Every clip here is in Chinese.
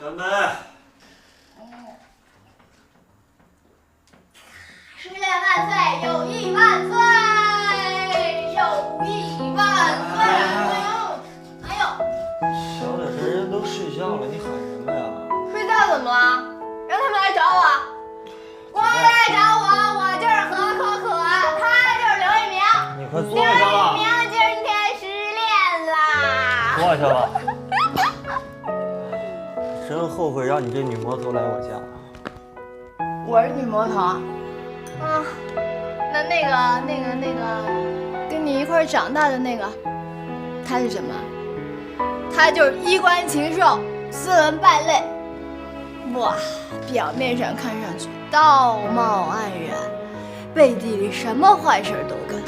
干杯！10元万岁，友谊万岁，友谊万岁！哎呦，小点声，人都睡觉了，你喊什么呀？睡觉怎么了？让他们来找我，光来找我，我就是何可可，他就是刘一鸣。你快坐下吧。刘一鸣今天失恋啦！坐下吧。真后悔让你这女魔头来我家。我是女魔头啊？那个，跟你一块长大的那个，他是什么？他就是衣冠禽兽，斯文败类。哇，表面上看上去道貌岸然，背地里什么坏事都干。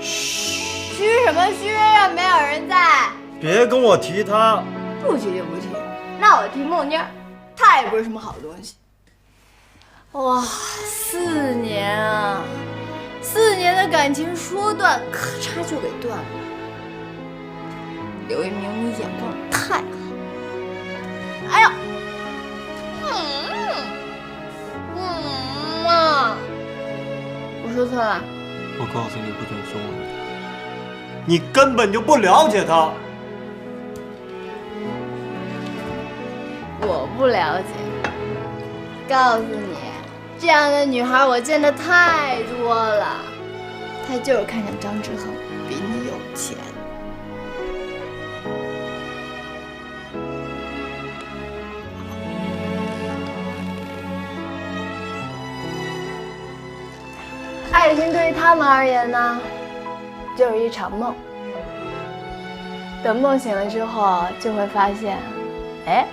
嘘什么嘘呀？没有人在。别跟我提她。不提就不提。那我提梦妮儿，她也不是什么好东西。哇，4年啊，4年的感情说断，咔嚓就给断了。刘一鸣，你眼光太好。哎呦，我说错了。我告诉你，不准说我。你根本就不了解她。我不了解。告诉你，这样的女孩我见的太多了。她就是看上张志恒比你有钱。爱情对于他们而言呢，就是一场梦。等梦醒了之后，就会发现，哎，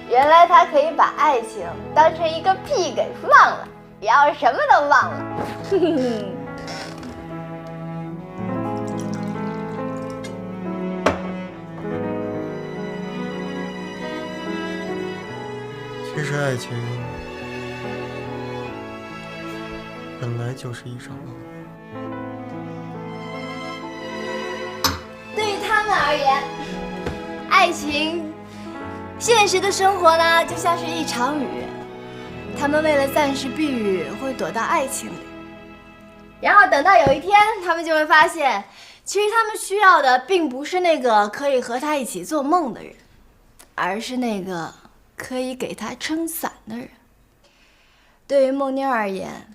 原来他可以把爱情当成一个屁给放了，然后什么都忘了。其实爱情本来就是一场梦。对于他们而言，爱情，现实的生活呢，就像是一场雨。他们为了暂时避雨，会躲到爱情里，然后等到有一天，他们就会发现，其实他们需要的并不是那个可以和他一起做梦的人，而是那个可以给他撑伞的人。对于梦妮而言，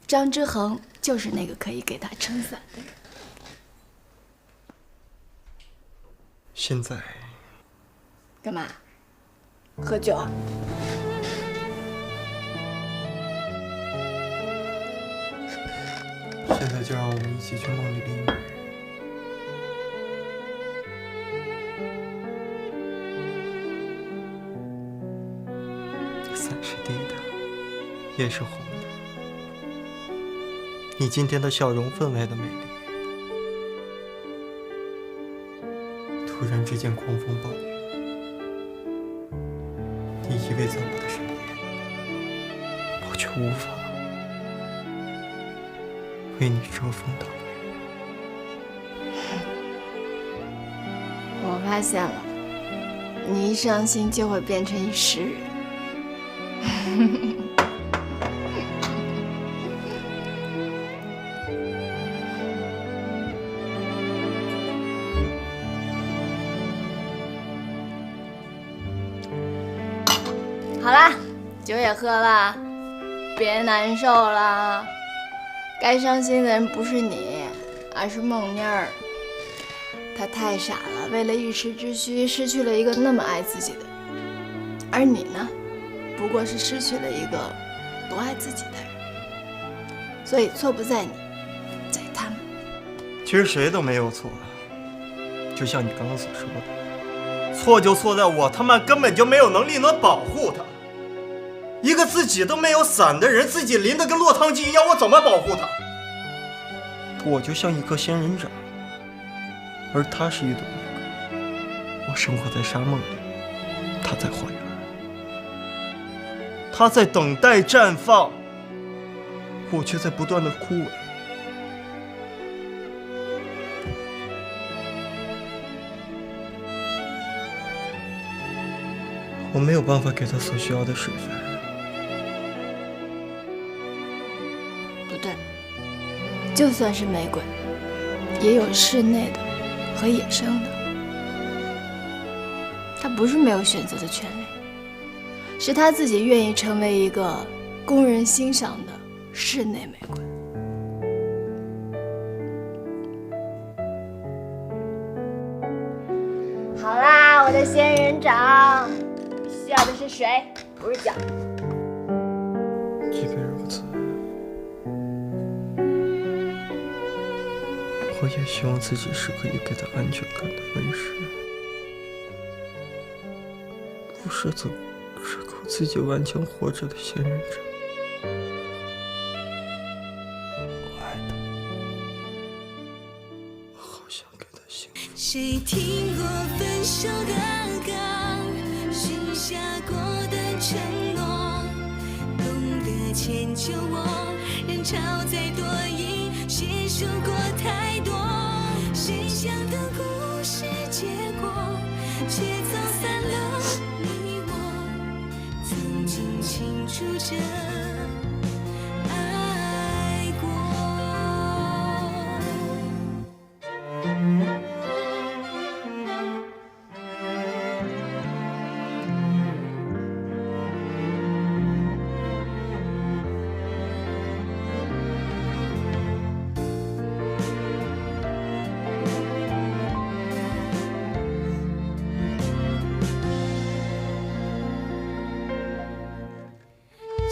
张之恒就是那个可以给他撑伞的人。现在干嘛？喝酒啊？现在就让我们一起去梦里淋雨。伞是低的，夜是红的。你今天的笑容分外的美丽。突然之间狂风暴雨，你依偎在我的身边，我却无法为你遮风挡雨。我发现了，你一伤心就会变成一诗人。好啦，酒也喝了，别难受了。该伤心的人不是你，而是梦妮儿。她太傻了，为了一时之需，失去了一个那么爱自己的人。而你呢，不过是失去了一个不爱自己的人。所以错不在你，在他们。其实谁都没有错，就像你刚刚所说的，错就错在我他妈根本就没有能力能保护他。一个自己都没有伞的人，自己淋得跟落汤鸡一样，我怎么保护他？我就像一棵仙人掌，而他是一朵玫瑰。我生活在沙漠里，他在花园，他在等待绽放，我却在不断的枯萎。我没有办法给他所需要的水分。不对，就算是玫瑰，也有室内的和野生的。它不是没有选择的权利，是他自己愿意成为一个供人欣赏的室内玫瑰。好啦，我的仙人掌，需要的是水，不是酒。即便如此，我也希望自己是可以给他安全感的温室，不是只靠自己顽强活着的仙人掌。我爱他，我好想给他幸福。谁听过分手的歌，许下过的承诺，懂得迁就我，人潮再多已携手过太多，谁想的故事结果，却走散了你我，曾经清楚着爱过。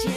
将